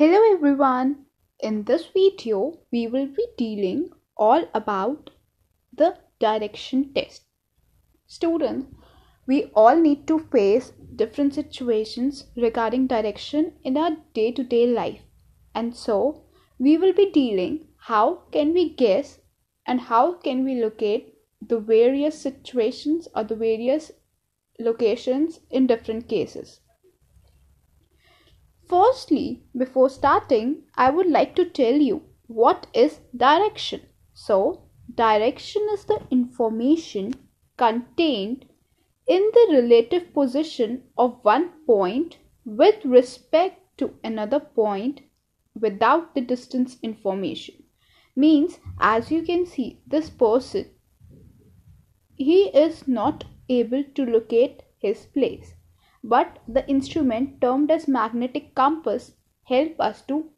Hello everyone. In this video, we will be dealing all about the direction test. Students, we all need to face different situations regarding direction in our day-to-day life. And so, we will be dealing how can we guess and how can we locate the various situations or the various locations in different cases. Firstly, before starting, I would like to tell you what is direction. So, direction is the information contained in the relative position of one point with respect to another point without the distance information. Means, as you can see, this person, he is not able to locate his place. But the instrument termed as magnetic compass help us to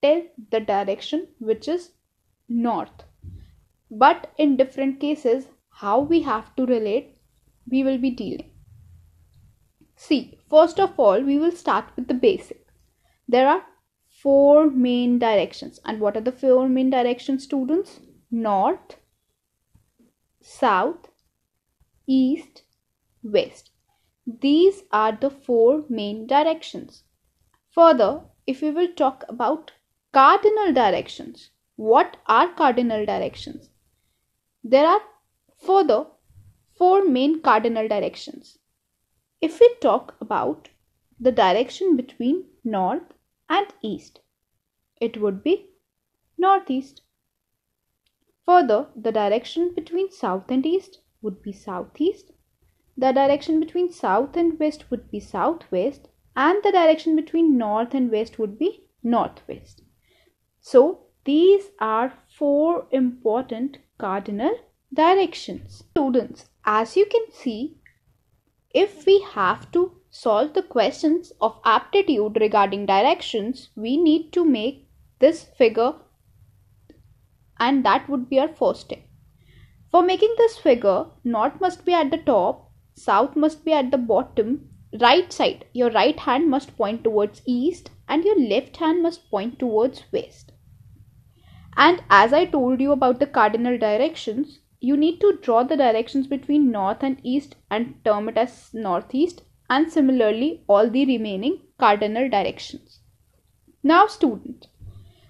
tell the direction, which is north. But in different cases, how we have to relate, we will be dealing. See, first of all, we will start with the basic. There are four main directions. And what are the four main directions, students? North, south, east, west. These are the four main directions. Further, if we will talk about cardinal directions, what are cardinal directions? There are further four main cardinal directions. If we talk about the direction between north and east, it would be northeast. Further, the direction between south and east would be southeast. The direction between south and west would be southwest, and the direction between north and west would be northwest. So, these are four important cardinal directions. Students, as you can see, if we have to solve the questions of aptitude regarding directions, we need to make this figure, and that would be our first step. For making this figure, north must be at the top, south must be at the bottom, right side, your right hand must point towards east and your left hand must point towards west. And as I told you about the cardinal directions, you need to draw the directions between north and east and term it as northeast, and similarly all the remaining cardinal directions. Now students,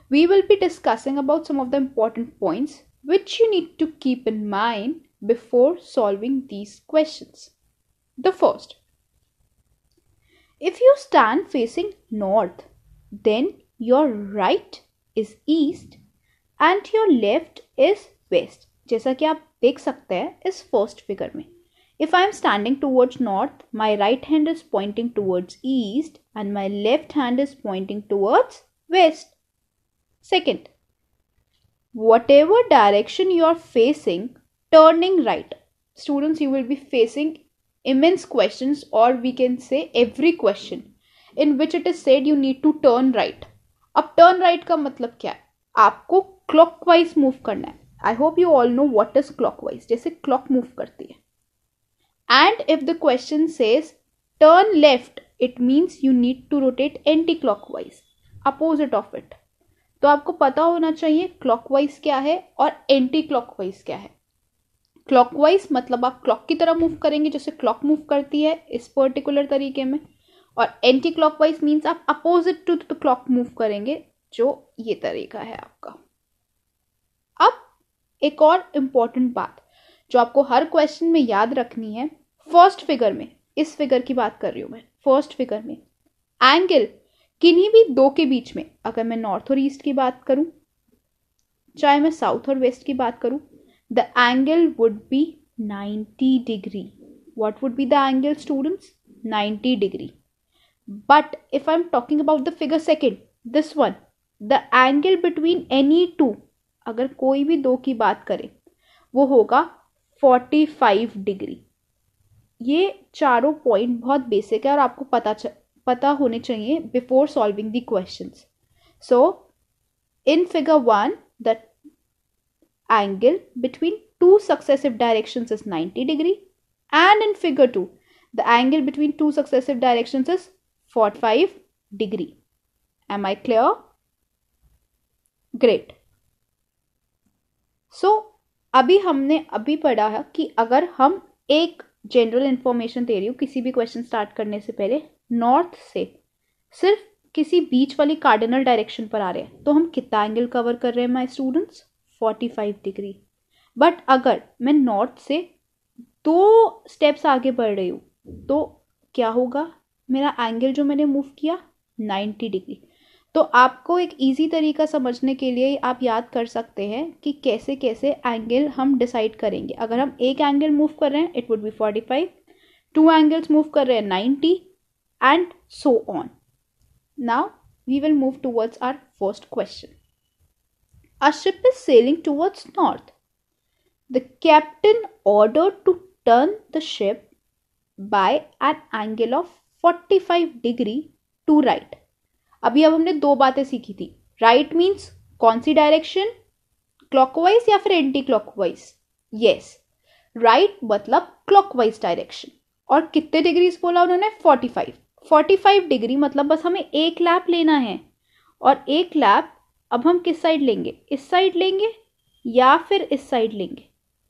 we will be discussing about some of the important points which you need to keep in mind before solving these questions. The first, if you stand facing north, then your right is east and your left is west. जैसा कि आप देख सकते हैं इस first figure में. If I am standing towards north, my right hand is pointing towards east and my left hand is pointing towards west. Second, whatever direction you are facing, turning right. Students, you will be facing immense questions, or we can say every question in which it is said you need to turn right. अब turn right का मतलब क्या है? आपको clockwise move करना है. I hope you all know what is clockwise. जैसे clock move करती है. And if the question says turn left, it means you need to rotate anti-clockwise, opposite of it. तो आपको पता होना चाहिए clockwise क्या है और anti-clockwise क्या है. क्लॉकवाइज मतलब आप क्लॉक की तरह मूव करेंगे जैसे क्लॉक मूव करती है इस पर्टिकुलर तरीके में, और एंटी क्लॉकवाइज मीन्स आप opposite to the clock move करेंगे, जो ये तरीका है आपका. अब एक और इम्पॉर्टेंट बात जो आपको हर क्वेश्चन में याद रखनी है, फर्स्ट फिगर में, इस फिगर की बात कर रही हूं मैं, फर्स्ट फिगर में एंगल किन्हीं भी दो के बीच में, अगर मैं नॉर्थ और ईस्ट की बात करूं, चाहे मैं साउथ और वेस्ट की बात करूं, the angle would be 90 degree. What would be the angle, students? 90 degree. But if I'm talking about the figure second, this one, the angle between any two, अगर कोई भी दो की बात करें, वो होगा 45 डिग्री. ये चारों पॉइंट बहुत बेसिक है और आपको पता होने चाहिए before solving the questions. So in figure 1, the angle between two successive directions is 90 degree, and in figure 2 the angle between two successive directions is 45 degree. Am I clear? Great. So अभी हमने पढ़ा है कि अगर हम एक general information दे रही हूँ किसी भी क्वेश्चन स्टार्ट करने से पहले, नॉर्थ से सिर्फ किसी बीच वाली कार्डिनल डायरेक्शन पर आ रहे हैं तो हम कितना एंगल कवर कर रहे हैं माय स्टूडेंट्स? 45 डिग्री. बट अगर मैं नॉर्थ से 2 स्टेप्स आगे बढ़ रही हूँ तो क्या होगा? मेरा एंगल जो मैंने मूव किया 90 डिग्री. तो आपको एक इजी तरीका समझने के लिए आप याद कर सकते हैं कि कैसे कैसे एंगल हम डिसाइड करेंगे. अगर हम एक एंगल मूव कर रहे हैं it would be 45, 2 angles move कर रहे हैं 90 and so on. Now we will move towards our first question. A ship is sailing towards north. The captain ordered to turn the ship by an angle of 45 degree to right. अभी अब हमने 2 बातें सीखी थी. Right means कौन सी direction? Clockwise या फिर एंटी क्लॉकवाइज? यस, राइट मतलब क्लॉकवाइज डायरेक्शन. और कितने डिग्रीज बोला उन्होंने? 45. 45 डिग्री मतलब बस हमें एक लैप लेना है. और एक लैप अब हम किस साइड लेंगे? इस साइड लेंगे या फिर इस साइड लेंगे?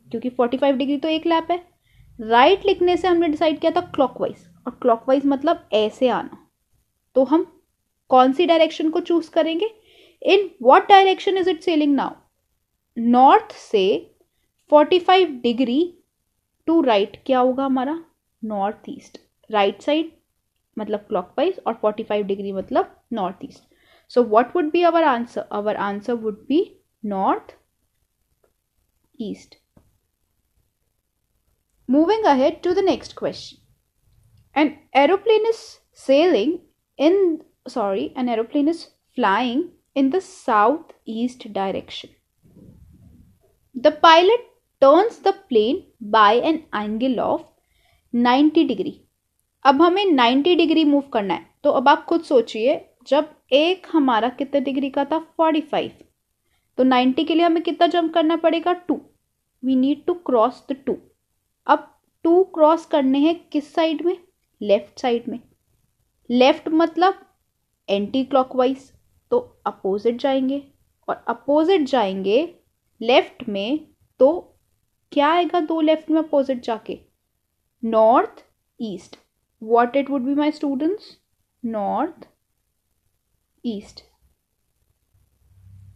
क्योंकि 45 डिग्री तो एक लैप है. राइट लिखने से हमने डिसाइड किया था क्लॉकवाइज, और क्लॉकवाइज मतलब ऐसे आना. तो हम कौन सी डायरेक्शन को चूज करेंगे? In what direction is it sailing now? North से 45 डिग्री टू राइट क्या होगा हमारा? North east. राइट साइड मतलब क्लॉकवाइज और 45 डिग्री मतलब north east. So what would be our answer? Our answer would be north east. Moving ahead to the next question. An aeroplane is flying in the southeast direction. The pilot turns the plane by an angle of 90 degree. अब हमें 90 degree move करना है. तो अब आप खुद सोचिए, जब एक हमारा कितने डिग्री का था? 45. तो 90 के लिए हमें कितना जंप करना पड़ेगा? 2. We need to cross the 2. अब 2 क्रॉस करने हैं किस साइड में? लेफ्ट साइड में. लेफ्ट मतलब एंटी क्लॉकवाइज, तो अपोजिट जाएंगे. और अपोजिट जाएंगे लेफ्ट में तो क्या आएगा 2 लेफ्ट में अपोजिट जाके? North east. What it would be my students? North east.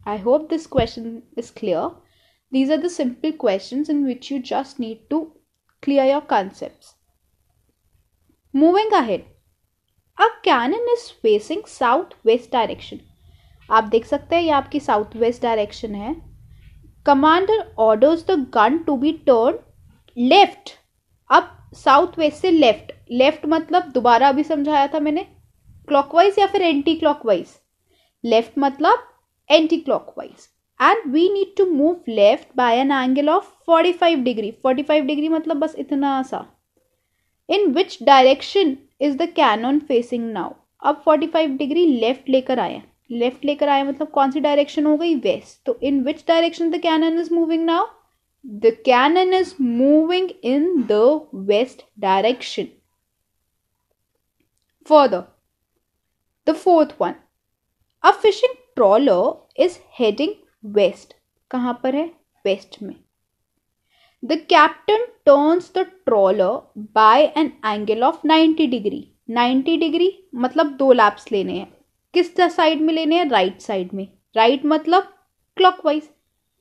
I hope this question is clear. These are the simple questions in which you just need to clear your concepts. Moving ahead. A cannon is facing southwest direction. आप देख सकते हैं ये आपकी south west direction है. Commander orders the gun to be turn left. अब south west से left. Left मतलब दोबारा अभी समझाया था मैंने, क्लॉकवाइज या फिर एंटी क्लॉकवाइज? लेफ्ट मतलब anti clockwise. And we need to move left by an angle of 45 degree. 45 degree मतलब बस इतना सा. In which direction is the cannon facing now? अब 45 डिग्री लेफ्ट लेकर आए. लेफ्ट लेकर आए मतलब कौन सी डायरेक्शन हो गई? वेस्ट. तो in which direction the cannon is moving now? The cannon is moving in the west direction. Further, the fourth one. A fishing trawler is heading west. कहां पर है? वेस्ट में. The captain turns the trawler by an angle of 90 degree. 90 degree मतलब 2 lapse लेने हैं. किस side में लेने हैं? राइट साइड में. राइट मतलब क्लॉकवाइज.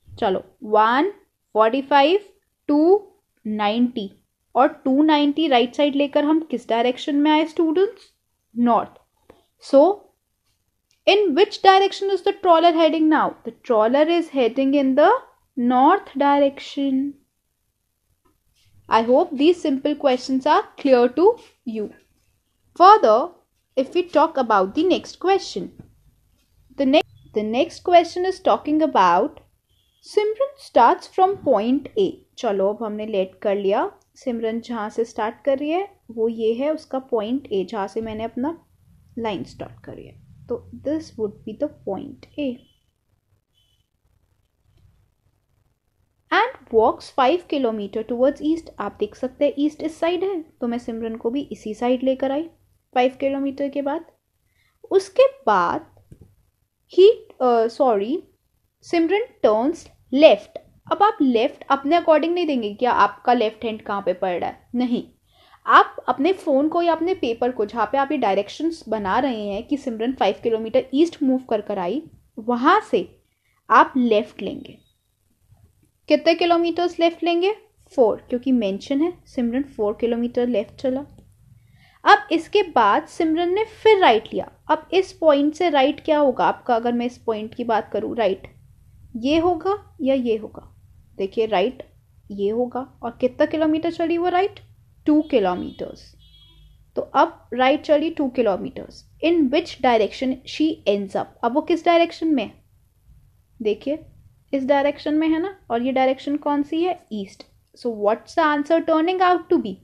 चलो 1 45 2 90 और 290 राइट साइड लेकर हम किस डायरेक्शन में आए students? North. So in which direction is the trawler heading now? The trawler is heading in the north direction. I hope these simple questions are clear to you. Further, if we talk about the next question. The next question is talking about Simran starts from point A. चलो अब हमने late कर लिया. सिमरन जहाँ से start कर रही है वो ये है उसका पॉइंट A, जहाँ से मैंने अपना लाइन स्टार्ट करी है. तो this would be the point A. And walks 5 kilometre towards east. आप देख सकते हैं ईस्ट इस साइड है तो मैं सिमरन को भी इसी साइड लेकर आई 5 किलोमीटर के बाद. उसके बाद ही सिमरन टर्न्स लेफ्ट। अब आप लेफ्ट अपने अकॉर्डिंग नहीं देंगे क्या आपका लेफ्ट हैंड कहाँ पे पड़ रहा है, नहीं, आप अपने फ़ोन को या अपने पेपर को जहाँ पे आप ये डायरेक्शंस बना रहे हैं कि सिमरन 5 किलोमीटर ईस्ट मूव कर आई, वहाँ से आप लेफ्ट लेंगे। कितने किलोमीटर्स लेफ्ट लेंगे? 4, क्योंकि मेंशन है सिमरन 4 किलोमीटर लेफ्ट चला। अब इसके बाद सिमरन ने फिर राइट लिया। अब इस पॉइंट से राइट क्या होगा आपका, अगर मैं इस पॉइंट की बात करूँ, राइट ये होगा या ये होगा? देखिए राइट ये होगा। और कितना किलोमीटर चली वो राइट? 2 किलोमीटर्स। तो अब राइट चली 2 kilometres. In which direction she ends up? अब वो किस डायरेक्शन में? देखिए इस डायरेक्शन में है ना, और ये डायरेक्शन कौन सी है? East. So what's the answer turning out to be?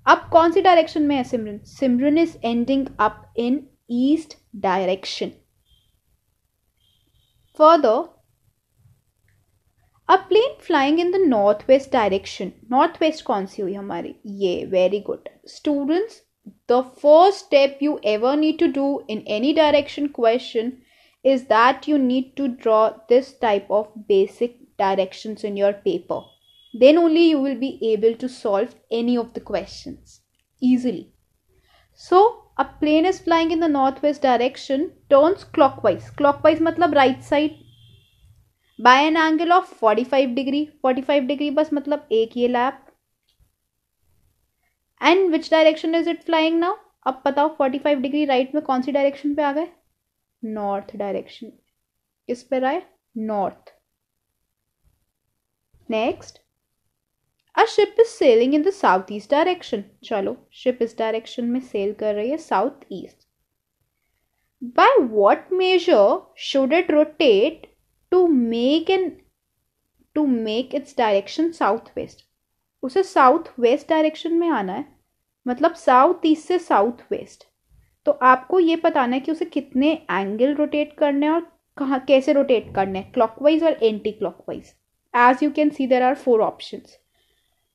अब कौन सी डायरेक्शन में है Simran? Simran is ending up in east direction. Further, a plane flying in the north west direction. North west कौन सी हुई हमारी? Yeah, very good students. The first step you ever need to do in any direction question is that you need to draw this type of basic directions in your paper. Then only you will be able to solve any of the questions easily. So, a plane is flying in the northwest direction, turns clockwise. Clockwise मतलब right side by an angle of 45 degree. 45 degree बस मतलब एक ये lap. And which direction is it flying now? अब बताओ 45 degree right में कौन सी डायरेक्शन पे आ गए? North direction. किस पे आए? North. Next, a ship is sailing in the south east direction. चलो शिप इस डायरेक्शन में सेल कर रही है, south east. By what measure should it rotate to make its direction south west? उसे साउथ वेस्ट डायरेक्शन में आना है, मतलब साउथ ईस्ट से साउथ वेस्ट। तो आपको ये बताना है कि उसे कितने एंगल रोटेट करने हैं और कहाँ कैसे रोटेट करने हैं, क्लॉकवाइज और anti clockwise. As you can see there are 4 options.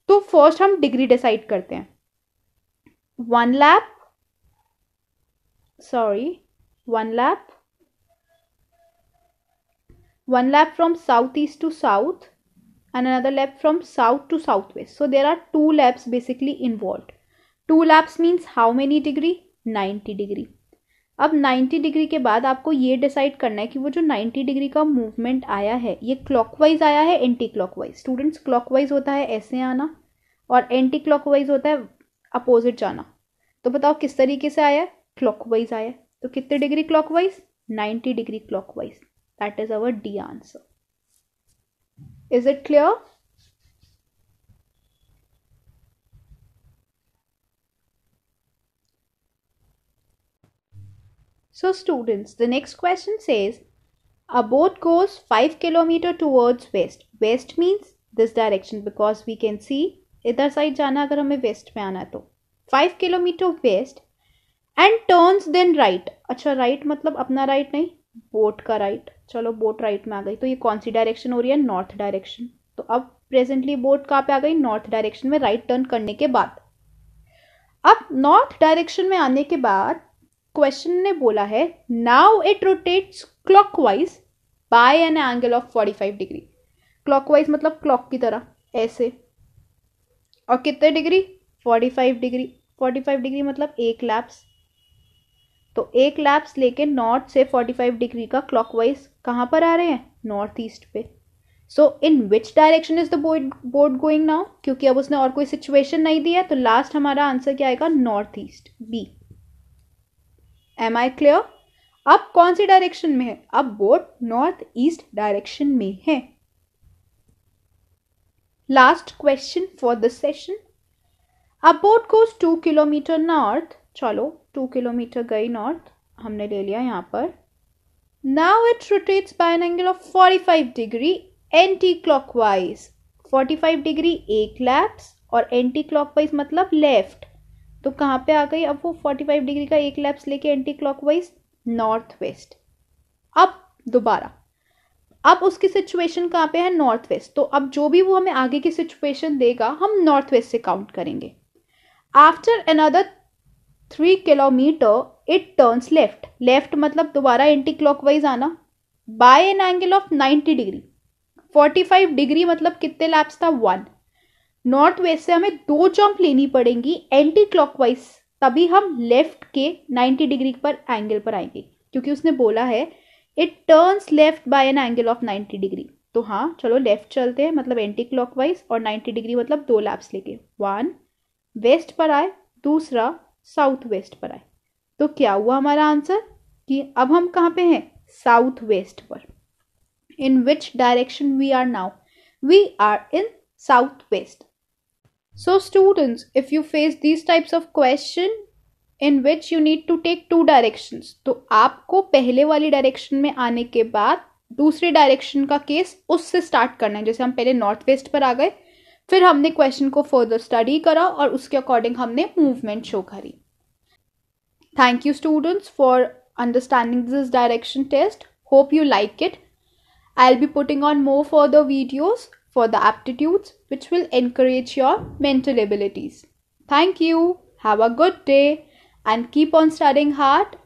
तो फर्स्ट हम डिग्री डिसाइड करते हैं। 1 lap from southeast to south and another lap from south to southwest. So there are 2 laps basically involved. 2 laps means how many degree? 90 degree. अब 90 degree के बाद आपको ये decide करना है कि वो जो 90 डिग्री का मूवमेंट आया है ये क्लॉकवाइज आया है एंटी क्लॉकवाइज। स्टूडेंट्स, क्लॉकवाइज होता है ऐसे आना और एंटी क्लॉकवाइज होता है अपोजिट जाना। तो बताओ किस तरीके से आया है? क्लॉकवाइज आया। तो कितने degree clockwise? 90 degree clockwise. That is our D answer. Is it clear? So students, the next question says, a boat goes 5 kilometer towards west. West means this direction because we can see इधर side जाना अगर हमें west में आना है तो 5 kilometre west and turns then right. अच्छा right मतलब अपना राइट नहीं, बोट का राइट। चलो बोट राइट में आ गई, तो ये कौन सी डायरेक्शन हो रही है? North direction. तो अब प्रेजेंटली बोट कहाँ पे आ गई? नॉर्थ डायरेक्शन में राइट टर्न करने के बाद। अब नॉर्थ डायरेक्शन में आने के बाद क्वेश्चन ने बोला है now it rotates clockwise by an angle of 45 degree. Clockwise मतलब क्लॉक की तरह ऐसे, और कितने डिग्री? 45 डिग्री। 45 डिग्री मतलब एक लैप्स। तो एक लैप्स लेके नॉर्थ से 45 डिग्री का क्लॉकवाइज कहाँ पर आ रहे हैं? नॉर्थ ईस्ट पे। So in which direction is the boat going now? क्योंकि अब उसने और कोई सिचुएशन नहीं दिया, तो लास्ट हमारा आंसर क्या आएगा? North east, B. Am I clear? अब कौन सी डायरेक्शन में है? अब बोट नॉर्थ ईस्ट डायरेक्शन में है। Last question for this session, a boat goes 2 kilometre north. चलो 2 किलोमीटर गई नॉर्थ, हमने ले लिया यहाँ पर। Now it rotates by an angle of 45 degree anti clockwise. 45 degree एक लैप्स और एंटी क्लॉकवाइज मतलब लेफ्ट। तो कहाँ पे आ गई अब वो 45 डिग्री का एक लैप्स लेके एंटी क्लॉकवाइज? North west. अब दोबारा, अब उसकी सिचुएशन कहाँ पे है? North west. तो अब जो भी वो हमें आगे की सिचुएशन देगा हम नॉर्थ वेस्ट से काउंट करेंगे। After another 3 kilometre it turns left, left मतलब दोबारा एंटी क्लॉकवाइज आना, by an angle of 90 degree. 45 degree मतलब कितने लैप्स था, 1। नॉर्थ वेस्ट से हमें 2 जंप लेनी पड़ेंगी एंटी क्लॉकवाइज, तभी हम लेफ्ट के 90 डिग्री पर एंगल पर आएंगे, क्योंकि उसने बोला है it turns left by an angle of 90 degree. तो हाँ चलो लेफ्ट चलते हैं, मतलब एंटी क्लॉकवाइज, और 90 डिग्री मतलब 2 लैप्स लेके, 1 वेस्ट पर आए, दूसरा साउथ वेस्ट पर आए। तो क्या हुआ हमारा आंसर कि अब हम कहाँ पे हैं, साउथ वेस्ट पर। In which direction we are now, we are in south west. So students, if you face these types of question in which you need to take 2 directions, तो आपको पहले वाली डायरेक्शन में आने के बाद दूसरे डायरेक्शन का केस उससे स्टार्ट करना है। जैसे हम पहले नॉर्थ वेस्ट पर आ गए, फिर हमने क्वेश्चन को फर्दर स्टडी करा और उसके अकॉर्डिंग हमने मूवमेंट शो करी। Thank you students for understanding this direction test. Hope you like it. I'll be putting on more further videos for the aptitudes which will encourage your mental abilities. Thank you. Have a good day and keep on studying hard